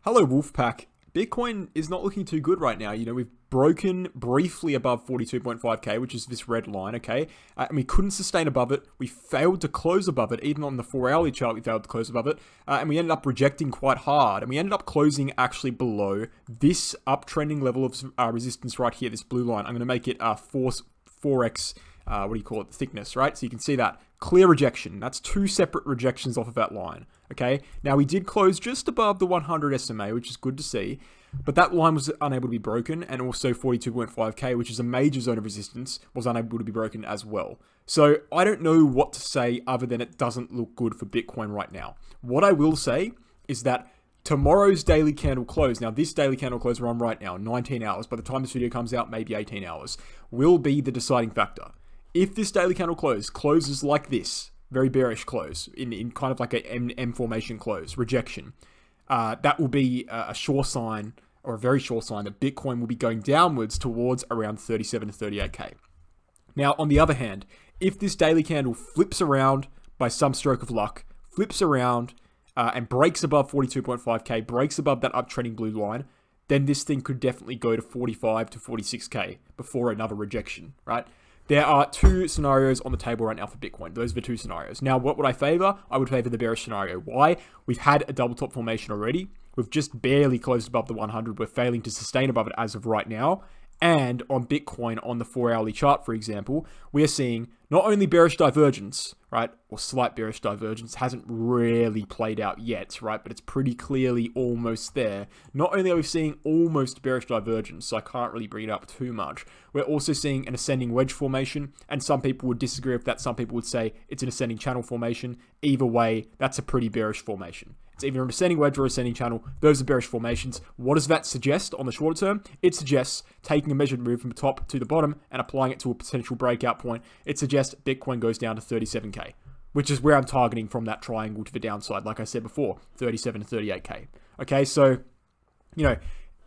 Hello, Wolfpack. Bitcoin is not looking too good right now. We've broken briefly above 42.5k, which is this red line, okay? And we couldn't sustain above it. We failed to close above it. Even on the 4-hourly chart, we failed to close above it. And we ended up rejecting quite hard. And we ended up closing actually below this uptrending level of resistance right here, this blue line. I'm going to make it 4x, thickness, right? So you can see that. Clear rejection. That's two separate rejections off of that line. Okay. Now we did close just above the 100 SMA, which is good to see, but that line was unable to be broken, and also 42.5k, which is a major zone of resistance, was unable to be broken as well. So I don't know what to say other than it doesn't look good for Bitcoin right now. What I will say is that tomorrow's daily candle close, now this daily candle close we're on right now, 19 hours, by the time this video comes out, maybe 18 hours, will be the deciding factor. If this daily candle closes like this, very bearish close, in kind of like a M formation close, rejection, that will be a sure sign, or a very sure sign, that Bitcoin will be going downwards towards around 37 to 38k. Now, on the other hand, if this daily candle flips around by some stroke of luck, flips around and breaks above 42.5k, breaks above that uptrending blue line, then this thing could definitely go to 45 to 46k before another rejection, right? There are two scenarios on the table right now for Bitcoin. Those are the two scenarios. Now, what would I favor? I would favor the bearish scenario. Why? We've had a double top formation already. We've just barely closed above the 100. We're failing to sustain above it as of right now. And on Bitcoin, on the 4-hourly chart, for example, we are seeing not only bearish divergence, right, or slight bearish divergence, hasn't really played out yet, right, but it's pretty clearly almost there. Not only are we seeing almost bearish divergence, so I can't really bring it up too much, we're also seeing an ascending wedge formation, and some people would disagree with that. Some people would say it's an ascending channel formation. Either way, that's a pretty bearish formation. It's either an ascending wedge or ascending channel. Those are bearish formations. What does that suggest on the shorter term? It suggests taking a measured move from the top to the bottom and applying it to a potential breakout point. It suggests Bitcoin goes down to 37k, which is where I'm targeting from that triangle to the downside. Like I said before, 37 to 38k. Okay, so,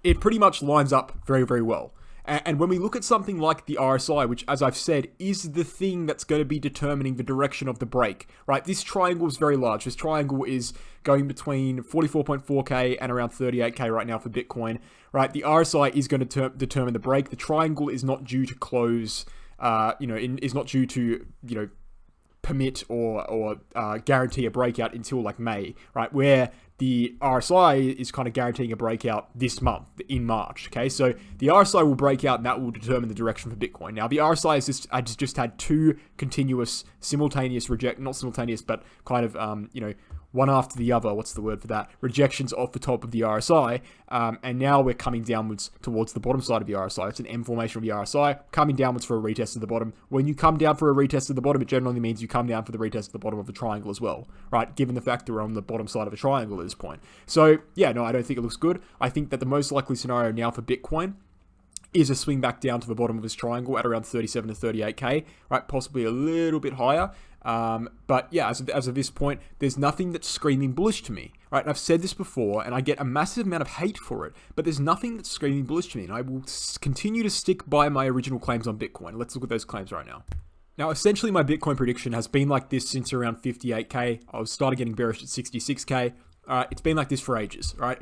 it pretty much lines up very, very well. And when we look at something like the RSI, which, as I've said, is the thing that's going to be determining the direction of the break, right? This triangle is very large. This triangle is going between 44.4k and around 38k right now for Bitcoin, right? The RSI is going to determine the break. The triangle is not due to close, is not due to, permit or guarantee a breakout until like May, right? Where the RSI is kind of guaranteeing a breakout this month in March. Okay, so the RSI will break out and that will determine the direction for Bitcoin. Now, the RSI has just had two continuous simultaneous not simultaneous, but kind of one after the other. What's the word for that? Rejections off the top of the RSI, and now we're coming downwards towards the bottom side of the RSI. It's an M formation of the RSI, coming downwards for a retest of the bottom. When you come down for a retest of the bottom, it generally means you come down for the retest of the bottom of the triangle as well, right? Given the fact that we're on the bottom side of a triangle at this point. So, yeah, no, I don't think it looks good. I think that the most likely scenario now for Bitcoin is a swing back down to the bottom of this triangle at around 37 to 38k, right? Possibly a little bit higher. But yeah, as of this point, there's nothing that's screaming bullish to me, right? And I've said this before, and I get a massive amount of hate for it, but there's nothing that's screaming bullish to me, and I will continue to stick by my original claims on Bitcoin. Let's look at those claims right now. Now, essentially, my Bitcoin prediction has been like this since around 58k. I started getting bearish at 66k. It's been like this for ages, right?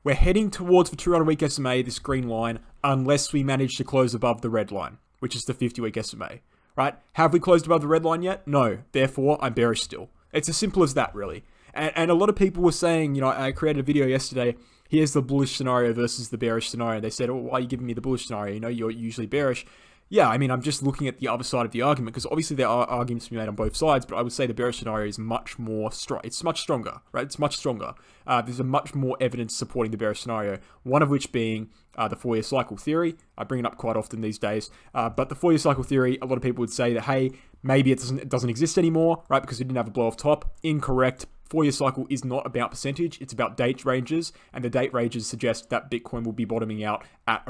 We're heading towards the 200-week SMA, this green line, unless we manage to close above the red line, which is the 50-week SMA. Right? Have we closed above the red line yet? No. Therefore, I'm bearish still. It's as simple as that, really. And a lot of people were saying, I created a video yesterday, here's the bullish scenario versus the bearish scenario. They said, why are you giving me the bullish scenario? You're usually bearish. Yeah, I mean, I'm just looking at the other side of the argument, because obviously there are arguments to be made on both sides, but I would say the bearish scenario is much more strong. It's much stronger, right? It's much stronger. There's a much more evidence supporting the bearish scenario, one of which being the 4-year cycle theory. I bring it up quite often these days, but the 4-year cycle theory, a lot of people would say that, hey, maybe it doesn't exist anymore, right? Because we didn't have a blow off top. Incorrect. 4-year cycle is not about percentage, it's about date ranges, and the date ranges suggest that Bitcoin will be bottoming out at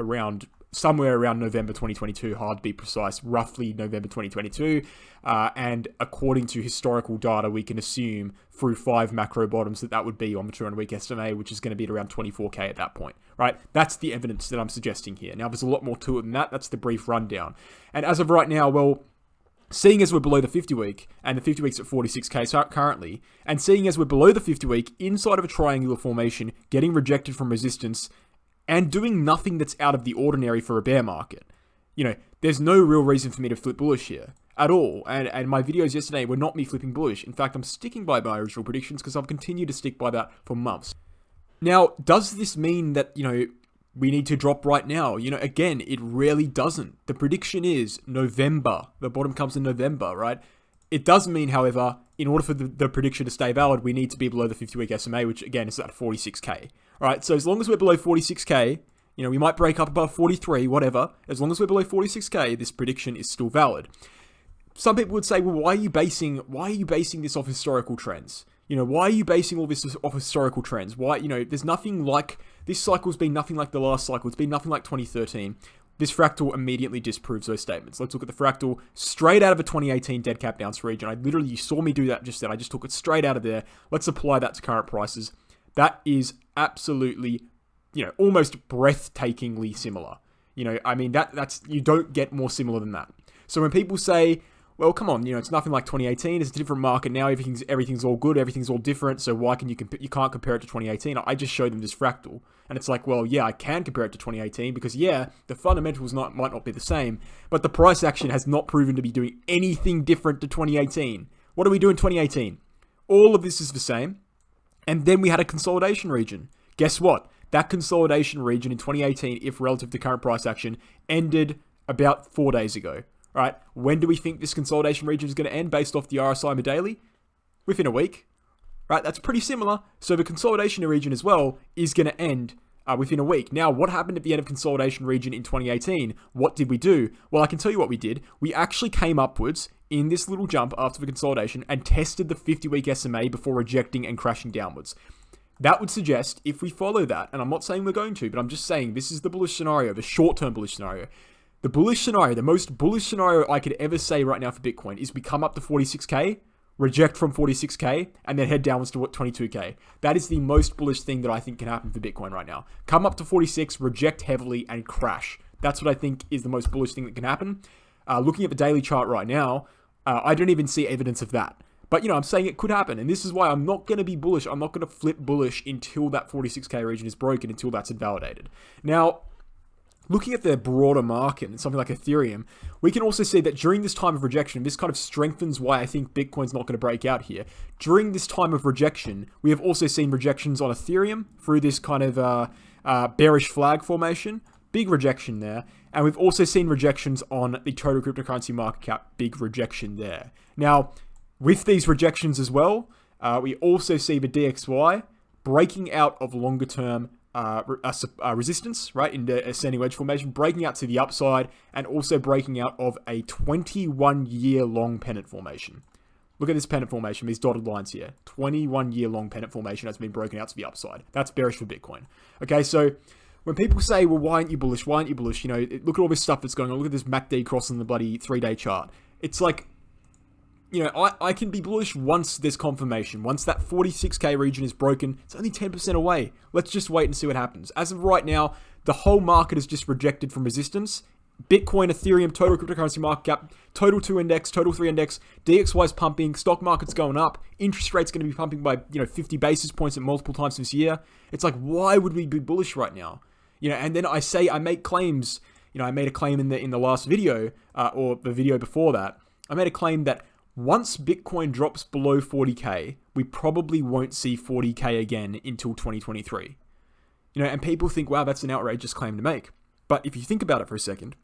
somewhere around November 2022, hard to be precise, roughly November 2022. And according to historical data, we can assume through 5 macro bottoms that would be on the 200-week SMA, which is going to be at around 24k at that point, right? That's the evidence that I'm suggesting here. Now, there's a lot more to it than that. That's the brief rundown. And as of right now, well, seeing as we're below the 50 week, and the 50 week's at 46k currently, and seeing as we're below the 50 week inside of a triangular formation, getting rejected from resistance, and doing nothing that's out of the ordinary for a bear market, there's no real reason for me to flip bullish here at all. And my videos yesterday were not me flipping bullish. In fact, I'm sticking by my original predictions because I've continued to stick by that for months. Now, does this mean that, we need to drop right now? Again, it really doesn't. The prediction is November. The bottom comes in November, right? It does mean, however, in order for the prediction to stay valid, we need to be below the 50-week SMA, which again is at 46k. All right, so as long as we're below 46k, we might break up above 43, whatever. As long as we're below 46k, this prediction is still valid. Some people would say, well, why are you basing this off historical trends? Why are you basing all this off historical trends? Why, there's nothing like, this cycle's been nothing like the last cycle. It's been nothing like 2013. This fractal immediately disproves those statements. Let's look at the fractal straight out of a 2018 dead cap bounce region. You saw me do that just then. I just took it straight out of there. Let's apply that to current prices. That is absolutely, almost breathtakingly similar. That's, you don't get more similar than that. So when people say, well, come on, it's nothing like 2018. It's a different market now. Everything's all good. Everything's all different. So why can you can't compare it to 2018? I just showed them this fractal, and it's like, well, yeah, I can compare it to 2018 because the fundamentals might not be the same, but the price action has not proven to be doing anything different to 2018. What do we do in 2018? All of this is the same, and then we had a consolidation region. Guess what? That consolidation region in 2018, if relative to current price action, ended about 4 days ago. Right, when do we think this consolidation region is going to end based off the RSI daily? Within a week. Right, that's pretty similar. So the consolidation region as well is going to end within a week. Now, what happened at the end of consolidation region in 2018? What did we do? Well, I can tell you what we did. We actually came upwards in this little jump after the consolidation and tested the 50-week SMA before rejecting and crashing downwards. That would suggest, if we follow that, and I'm not saying we're going to, but I'm just saying this is the bullish scenario, the short-term bullish scenario. The bullish scenario, the most bullish scenario I could ever say right now for Bitcoin is we come up to 46k, reject from 46k, and then head downwards to 22k. That is the most bullish thing that I think can happen for Bitcoin right now. Come up to 46, reject heavily, and crash. That's what I think is the most bullish thing that can happen. Looking at the daily chart right now, I don't even see evidence of that. But, I'm saying it could happen, and this is why I'm not going to be bullish. I'm not going to flip bullish until that 46k region is broken, until that's invalidated. Now, looking at the broader market and something like Ethereum, we can also see that during this time of rejection, this kind of strengthens why I think Bitcoin's not going to break out here. During this time of rejection, we have also seen rejections on Ethereum through this kind of bearish flag formation. Big rejection there. And we've also seen rejections on the total cryptocurrency market cap. Big rejection there. Now, with these rejections as well, we also see the DXY breaking out of longer term resistance, right, in the ascending wedge formation, breaking out to the upside, and also breaking out of a 21-year long pennant formation. Look at this pennant formation, these dotted lines here. 21-year long pennant formation has been broken out to the upside. That's bearish for Bitcoin. Okay, so when people say, well, why aren't you bullish? Why aren't you bullish? Look at all this stuff that's going on. Look at this MACD crossing the bloody 3-day chart. It's like, I can be bullish once there's confirmation. Once that 46k region is broken, it's only 10% away. Let's just wait and see what happens. As of right now, the whole market is just rejected from resistance. Bitcoin, Ethereum, total cryptocurrency market cap, total 2 index, total 3 index, DXY's pumping, stock market's going up, interest rate's going to be pumping by 50 basis points at multiple times this year. It's like, why would we be bullish right now? And then I make claims. I made a claim in the last video, or the video before that. I made a claim that once Bitcoin drops below 40k, we probably won't see 40k again until 2023. And people think, wow, that's an outrageous claim to make. But if you think about it for a second,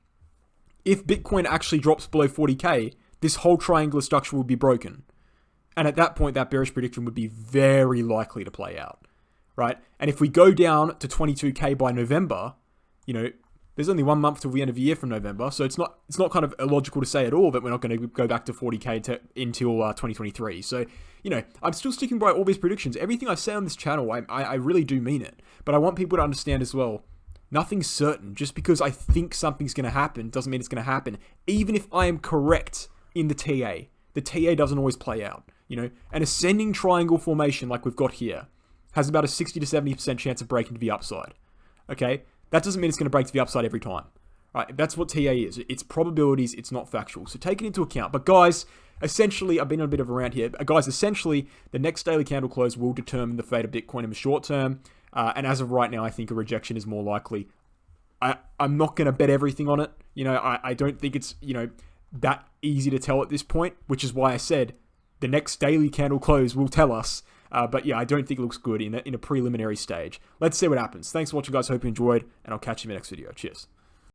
if Bitcoin actually drops below 40k, this whole triangular structure will be broken. And at that point, that bearish prediction would be very likely to play out, right? And if we go down to 22k by November, there's only 1 month till the end of the year from November, so it's not kind of illogical to say at all that we're not going to go back to 40k until 2023. So, I'm still sticking by all these predictions. Everything I say on this channel, I really do mean it. But I want people to understand as well, nothing's certain. Just because I think something's going to happen doesn't mean it's going to happen. Even if I am correct in the TA doesn't always play out. An ascending triangle formation like we've got here has about a 60 to 70% chance of breaking to the upside. Okay? That doesn't mean it's going to break to the upside every time, Right? That's what TA is. It's probabilities, it's not factual. So take it into account. But guys, essentially, I've been on a bit of a rant here. Guys, essentially, the next daily candle close will determine the fate of Bitcoin in the short term. And as of right now, I think a rejection is more likely. I'm not going to bet everything on it. I don't think it's, that easy to tell at this point, which is why I said the next daily candle close will tell us. But yeah, I don't think it looks good in a preliminary stage. Let's see what happens. Thanks for watching, guys. Hope you enjoyed, and I'll catch you in the next video. Cheers.